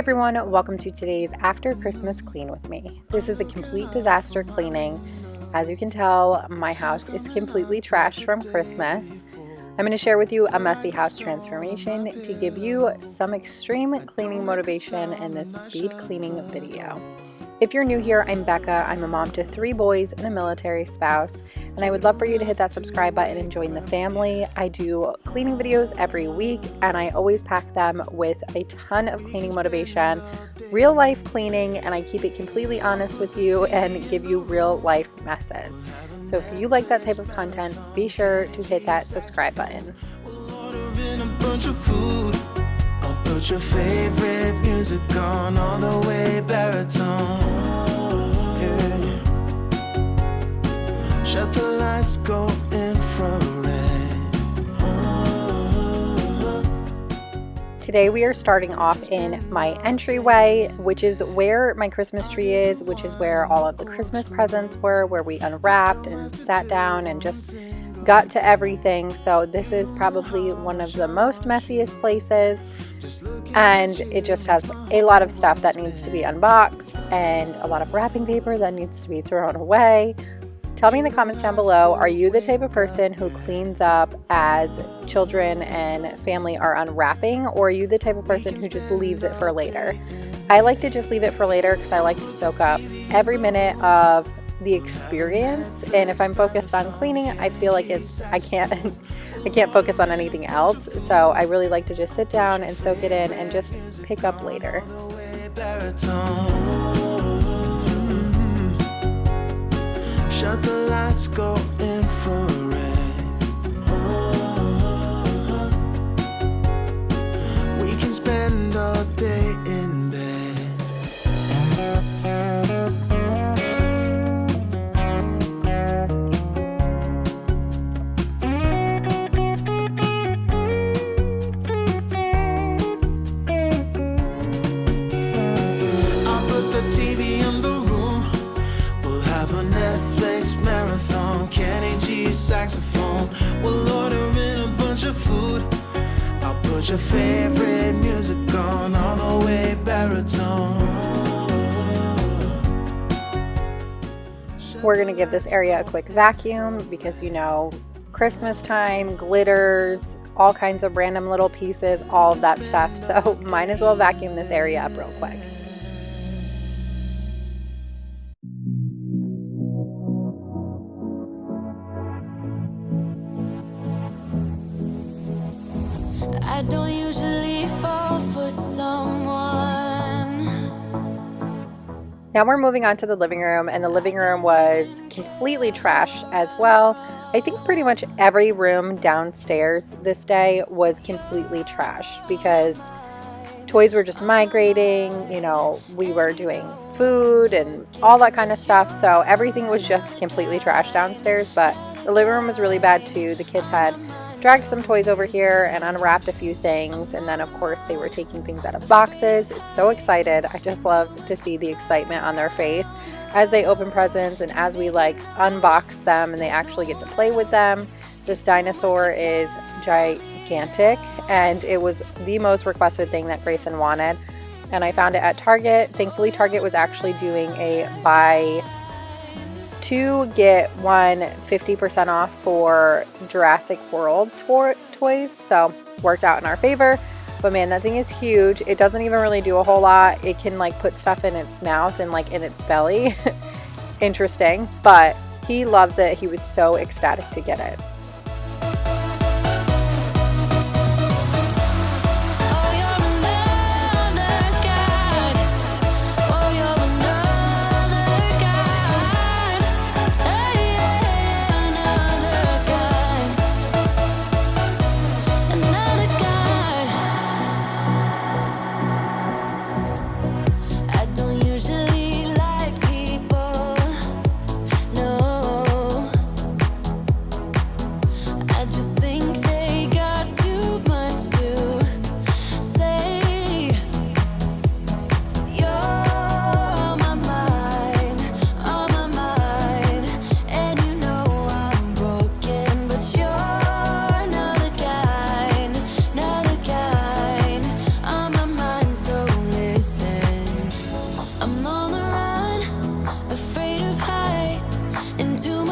Everyone, welcome to today's After Christmas Clean with me. This is a complete disaster cleaning. As you can tell, my house is completely trashed from Christmas. I'm going to share with you a messy house transformation to give you some extreme cleaning motivation in this speed cleaning video. If you're new here, I'm Becca. I'm a mom to 3 boys and a military spouse, and I would love for you to hit that subscribe button and join the family. I do cleaning videos every week, and I always pack them with a ton of cleaning motivation, real life cleaning, and I keep it completely honest with you and give you real life messes. So if you like that type of content, be sure to hit that subscribe button. Put your favorite music on all the way baritone. Yeah. Shut the lights, go infrared. Today we are starting off in my entryway, which is where my Christmas tree is, which is where all of the Christmas presents were, where we unwrapped and sat down and just got to everything. So this is probably one of the most messiest places, and it just has a lot of stuff that needs to be unboxed and a lot of wrapping paper that needs to be thrown away. Tell me in the comments down below, are you the type of person who cleans up as children and family are unwrapping, or are you the type of person who just leaves it for later? I like to just leave it for later because I like to soak up every minute of the experience, and if I'm focused on cleaning, I feel like I can't focus on anything else. So I really like to just sit down and soak it in and just pick up later. Shut the lights, go infrared. We can spend all day in bed. Saxophone, we'll order in a bunch of food. I'll put your favorite music on all the way baritone. We're gonna give this area a quick vacuum because, you know, Christmas time, glitters, all kinds of random little pieces, all of that stuff. So might as well vacuum this area up real quick. I don't usually fall for someone. Now we're moving on to the living room, and the living room was completely trashed as well. I think pretty much every room downstairs this day was completely trashed because toys were just migrating, you know, we were doing food and all that kind of stuff. So everything was just completely trashed downstairs, but the living room was really bad too. The kids had dragged some toys over here and unwrapped a few things, and then of course they were taking things out of boxes. So excited. I just love to see the excitement on their face as they open presents and as we like unbox them and they actually get to play with them. This dinosaur is gigantic, and it was the most requested thing that Grayson wanted, and I found it at Target. Thankfully Target was actually doing a buy 2 get 1 50% off for Jurassic World toys, so worked out in our favor. But man, that thing is huge. It doesn't even really do a whole lot. It can like put stuff in its mouth and like in its belly. Interesting, but he loves it. He was so ecstatic to get it.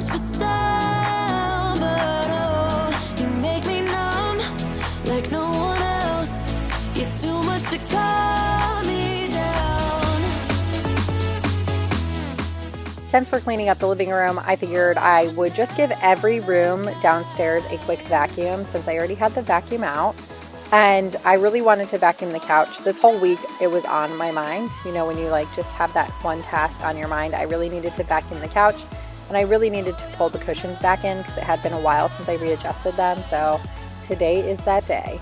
much for some, but oh, you make me numb like no one else. You're too much to calm me down. Since we're cleaning up the living room, I figured I would just give every room downstairs a quick vacuum since I already had the vacuum out. And I really wanted to vacuum the couch. This whole week, it was on my mind. You know, when you like just have that one task on your mind, I really needed to vacuum the couch. And I really needed to pull the cushions back in because it had been a while since I readjusted them. So today is that day.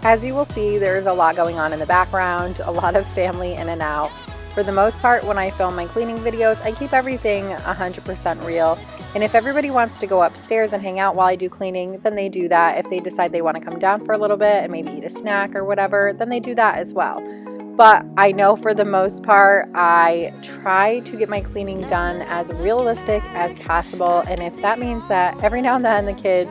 As you will see, there's a lot going on in the background, a lot of family in and out. For the most part, when I film my cleaning videos, I keep everything 100% real. And if everybody wants to go upstairs and hang out while I do cleaning, then they do that. If they decide they want to come down for a little bit and maybe eat a snack or whatever, then they do that as well. But I know for the most part, I try to get my cleaning done as realistic as possible. And if that means that every now and then the kids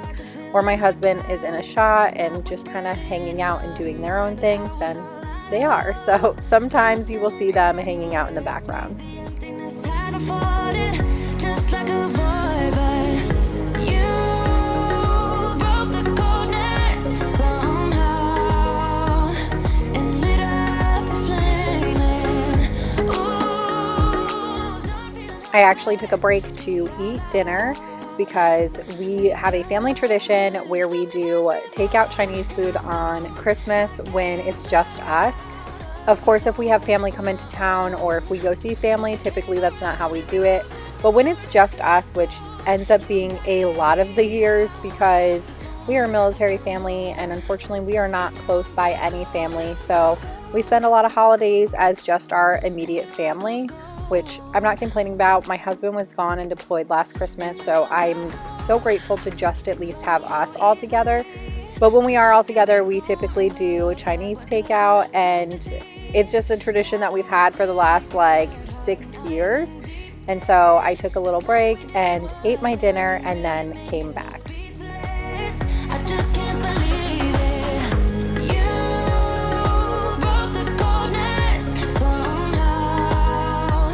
or my husband is in a shot and just kind of hanging out and doing their own thing, then they are. So sometimes you will see them hanging out in the background. I actually took a break to eat dinner because we have a family tradition where we do takeout Chinese food on Christmas when it's just us. Of course, if we have family come into town or if we go see family, typically that's not how we do it. But when it's just us, which ends up being a lot of the years because we are a military family and unfortunately we are not close by any family. So we spend a lot of holidays as just our immediate family, which I'm not complaining about. My husband was gone and deployed last Christmas, so I'm so grateful to just at least have us all together. But when we are all together, we typically do Chinese takeout, and it's just a tradition that we've had for the last like 6 years. And so I took a little break and ate my dinner and then came back. I just can't believe it. You broke the coldness somehow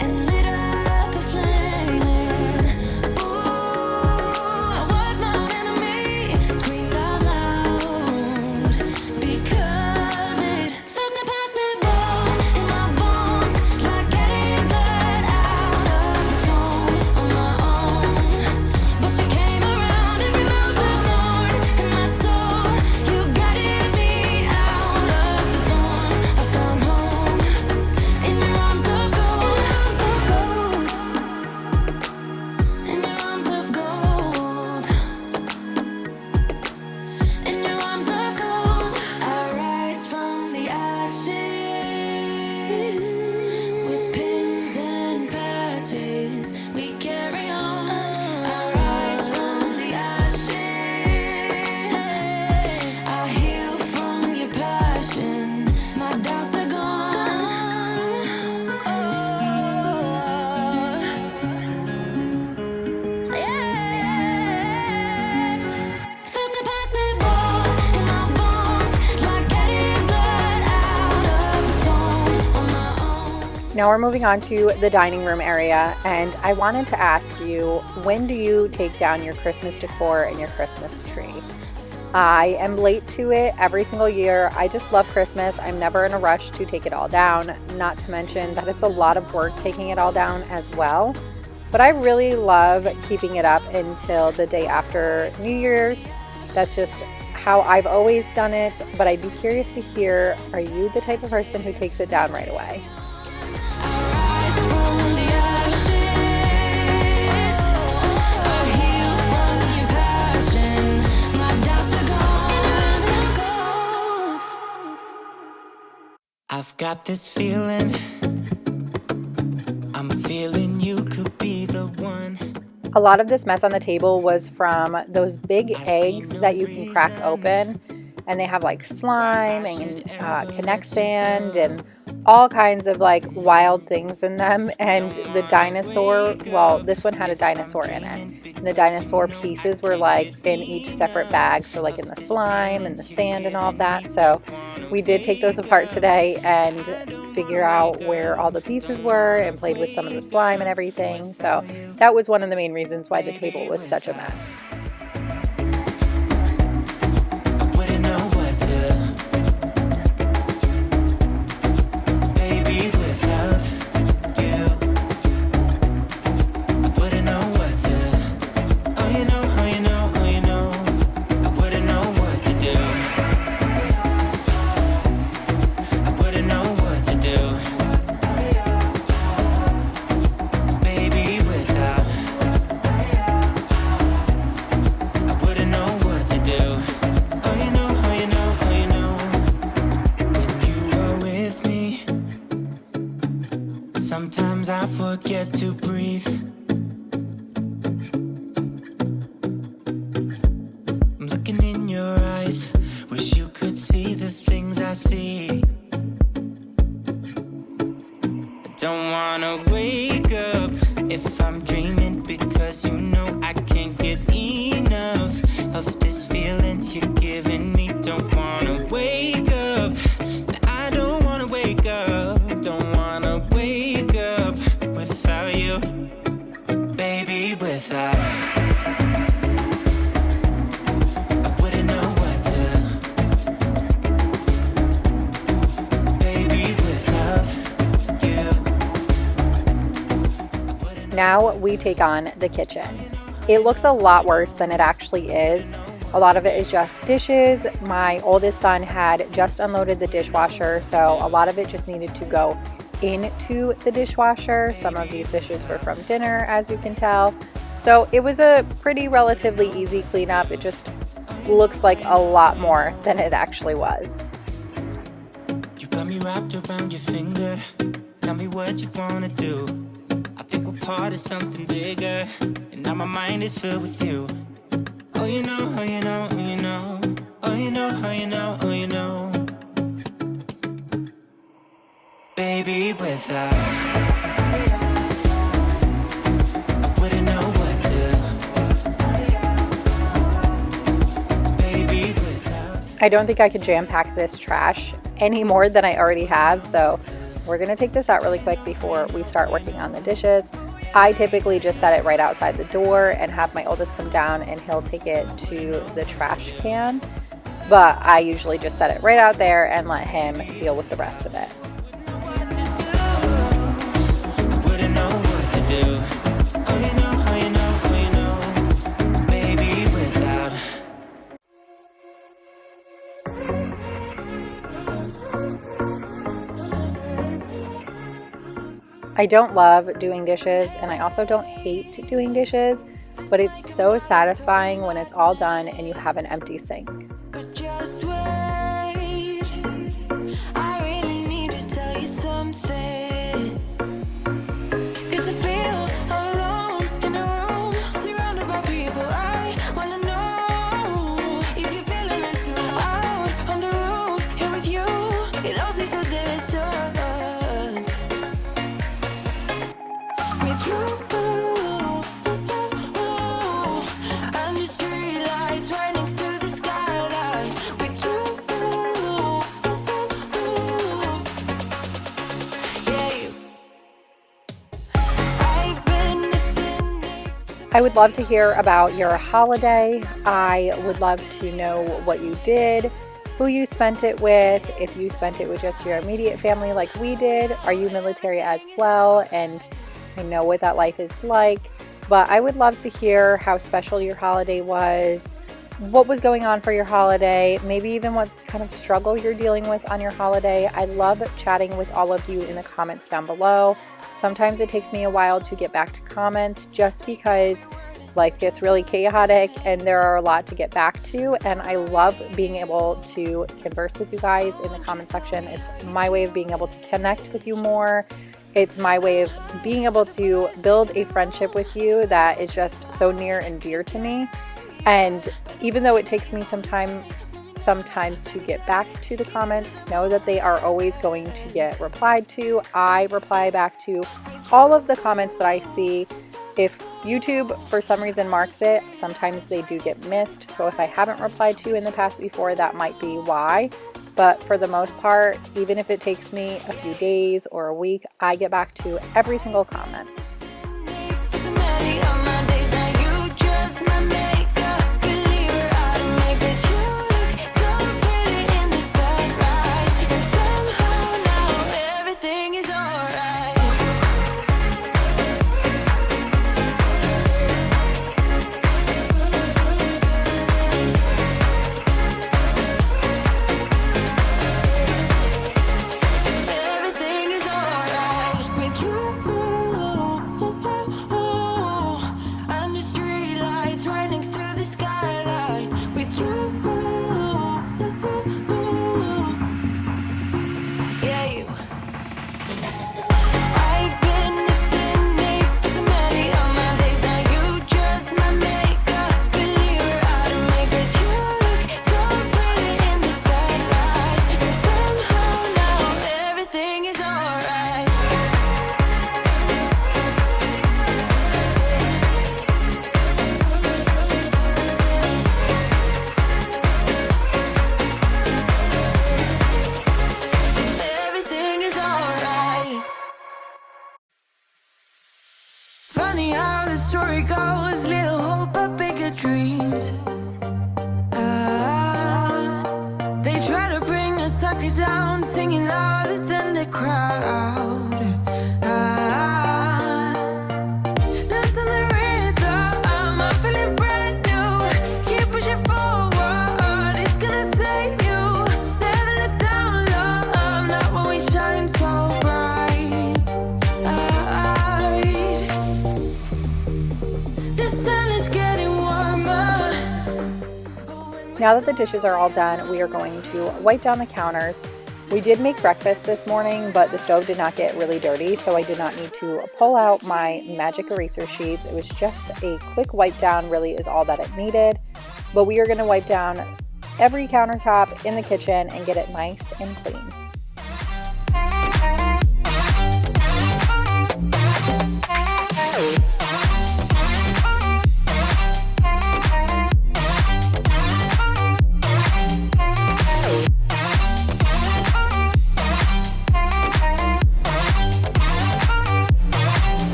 and lit up a flame. Ooh, I was my own enemy, screamed out loud because it felt impossible in my bones, like getting blood out of the stone on my own. But you came around and removed the thorn in my soul. You guided me out of the storm. I found home in your arms of gold, in your arms of gold, in your arms of gold. I rise from the ashes with pins and patches. We carry on. I rise from the ashes. I heal from your passion. My doubts are gone. Oh, yeah. Felt impossible in my bones, like getting blood out of the stone on my own. Now we're moving on to the dining room area, and I wanted to ask you, when do you take down your Christmas decor and your Christmas tree? I am late to it every single year. I just love Christmas. I'm never in a rush to take it all down, not to mention that it's a lot of work taking it all down as well. But I really love keeping it up until the day after New Year's. That's just how I've always done it, but I'd be curious to hear, are you the type of person who takes it down right away? I rise from the ashes. I heal from your passion. My doubts are gone. I've got this feeling. I'm feeling you could be the one. A lot of this mess on the table was from those big eggs that you can crack open, and they have like slime and Connect sand and all kinds of like wild things in them. And the dinosaur, well, this one had a dinosaur in it, and the dinosaur pieces were like in each separate bag, so like in the slime and the sand and all of that. So we did take those apart today and figure out where all the pieces were and played with some of the slime and everything. So that was one of the main reasons why the table was such a mess. Sometimes I forget to breathe. I'm looking in your eyes. Wish you could see the things I see. I don't wanna wake up if I'm dreaming, because you know I can't get enough of this feeling you're giving me. Don't wanna wake up. I don't wanna wake up. Don't wanna wake up without you, baby, without. I wouldn't know what to, baby, without you. Now we take on the kitchen. It looks a lot worse than it actually is. A lot of it is just dishes. My oldest son had just unloaded the dishwasher, so a lot of it just needed to go into the dishwasher. Some of these dishes were from dinner, as you can tell. So it was a pretty relatively easy cleanup. It just looks like a lot more than it actually was. You got me wrapped around your finger. Tell me what you wanna do. I think we're part of something bigger, and now my mind is filled with you. Oh, you know, oh, you know, oh, you know. Oh, you know, oh, you know, oh, you know. Baby, without, I wouldn't know what to. Baby, without. I don't think I could jam pack this trash any more than I already have, so we're gonna take this out really quick before we start working on the dishes. I typically just set it right outside the door and have my oldest come down and he'll take it to the trash can. But I usually just set it right out there and let him deal with the rest of it. I don't love doing dishes, and I also don't hate doing dishes, but it's so satisfying when it's all done and you have an empty sink. But just wait, I really need to tell you something. 'Cause I feel alone in a room, surrounded by people. I wanna know if you're feeling it too. Out on the roof, here with you, it all seems so distant. With you, under streetlights right next to the skyline. With you, yeah, I've been listening. I would love to hear about your holiday. I would love to know what you did, who you spent it with, if you spent it with just your immediate family like we did. Are you military as well? And I know what that life is like, but I would love to hear how special your holiday was, what was going on for your holiday, maybe even what kind of struggle you're dealing with on your holiday. I love chatting with all of you in the comments down below. Sometimes it takes me a while to get back to comments just because life gets really chaotic and there are a lot to get back to, and I love being able to converse with you guys in the comment section. It's my way of being able to connect with you more It's my way of being able to build a friendship with you that is just so near and dear to me. And even though it takes me some time sometimes to get back to the comments, know that they are always going to get replied to. I reply back to all of the comments that I see. If YouTube for some reason marks it, sometimes they do get missed. So if I haven't replied to you in the past before, that might be why. But for the most part, even if it takes me a few days or a week, I get back to every single comment. So many of my days now you just my makeup believer. I don't make this. You look so pretty in the sunrise, and somehow now everything is alright. Everything is alright with you. Under street lights, right next to the skyline. With you, yeah, you. I've been missing for so many of my days now. You just my makeup believer. I don't make this. You look so pretty in the sunrise, and somehow now everything is alright. Everything is alright. Funny how the story goes, little hope but bigger dreams. They try to bring a sucker down, singing louder than the crowd. Listen the rhythm, I'm feeling brand new. Keep pushing forward, it's gonna save you. Never look down, love, not when we shine so bright. The sun is getting warmer. Now that the dishes are all done, we are going to wipe down the counters. We did make breakfast this morning, but the stove did not get really dirty, so I did not need to pull out my magic eraser sheets. It was just a quick wipe down, really is all that it needed. But we are going to wipe down every countertop in the kitchen and get it nice and clean.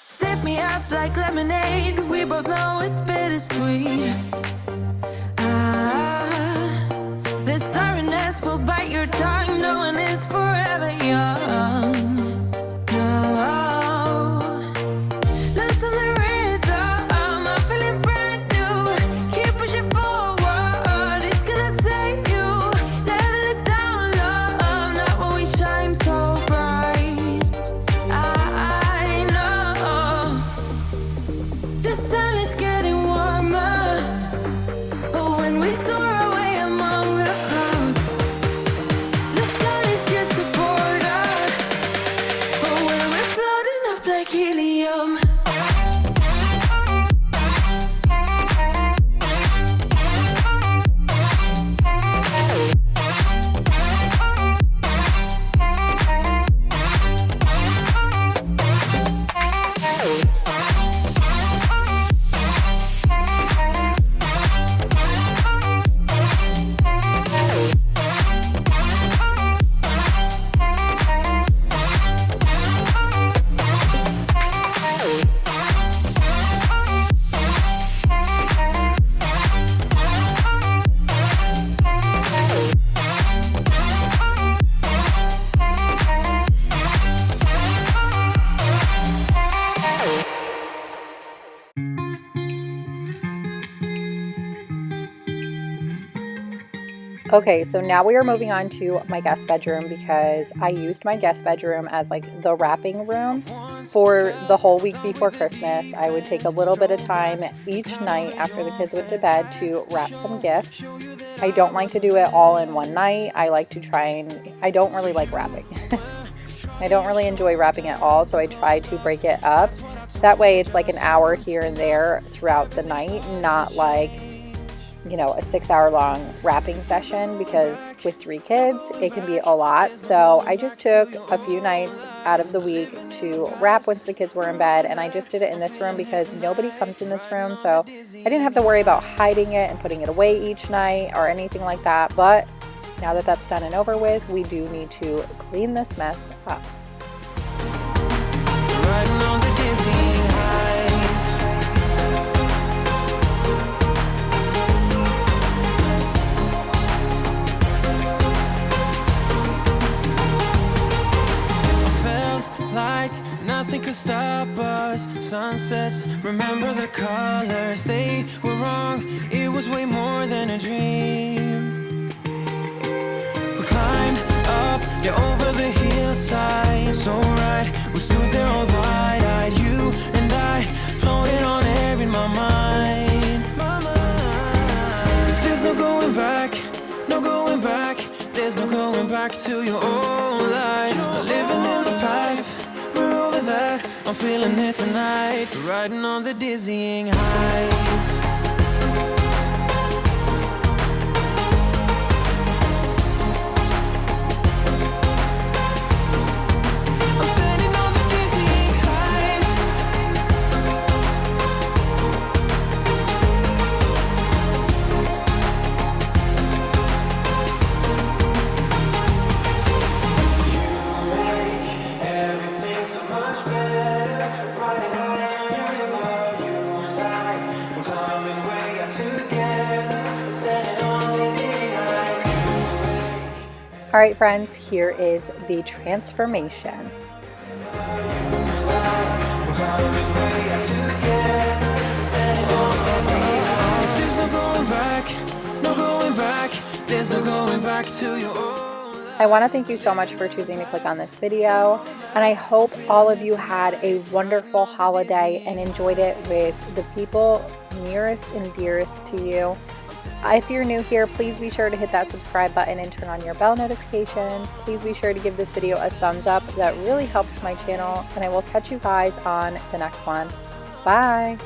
Sip me up like lemonade. We both know it's bittersweet. The sorrowness will bite your tongue. No one is forever young. No. Listen the rhythm, I'm feeling brand new. Keep pushing forward, it's gonna save you. Never look down, love, not when we shine so bright. I know the sun is getting warmer. But when we soar away among the clouds, the sky is just a border. But when we're floating up like helium. Okay, so now we are moving on to my guest bedroom because I used my guest bedroom as like the wrapping room. for the whole week before Christmas, I would take a little bit of time each night after the kids went to bed to wrap some gifts. I don't like to do it all in one night. I like to try and, I don't really like wrapping. I don't really enjoy wrapping at all, so I try to break it up. That way it's like an hour here and there throughout the night, not like, you know, a 6-hour long wrapping session, because with 3 kids, it can be a lot. So I just took a few nights out of the week to wrap once the kids were in bed, and I just did it in this room because nobody comes in this room, so I didn't have to worry about hiding it and putting it away each night or anything like that. But now that that's done and over with, we do need to clean this mess up. Riding on the dizzying heights. Felt like nothing could stop us. Sunsets, remember the colors. They were wrong, it was way more than a dream. We climbed up, yeah, over the hillside. So right, we stood there all wide-eyed. You and I floated on air in my mind. 'Cause there's no going back, no going back. There's no going back to your old life. No living in the past, we're over that. I'm feeling it tonight, riding on the dizzying heights. I'm standing on the dizzying heights. You make everything so much better. Riding high on your river, you and I, we're climbing way up together. Standing on dizzying heights. You make All right, friends, here is the transformation. we're climbing way up together. Standing on dizzying heights. There's no going back, no going back. There's no going back to your old life. I want to thank you so much for choosing to click on this video, and I hope all of you had a wonderful holiday and enjoyed it with the people nearest and dearest to you. If you're new here, please be sure to hit that subscribe button and turn on your bell notifications. Please be sure to give this video a thumbs up. That really helps my channel, and I will catch you guys on the next one. Bye!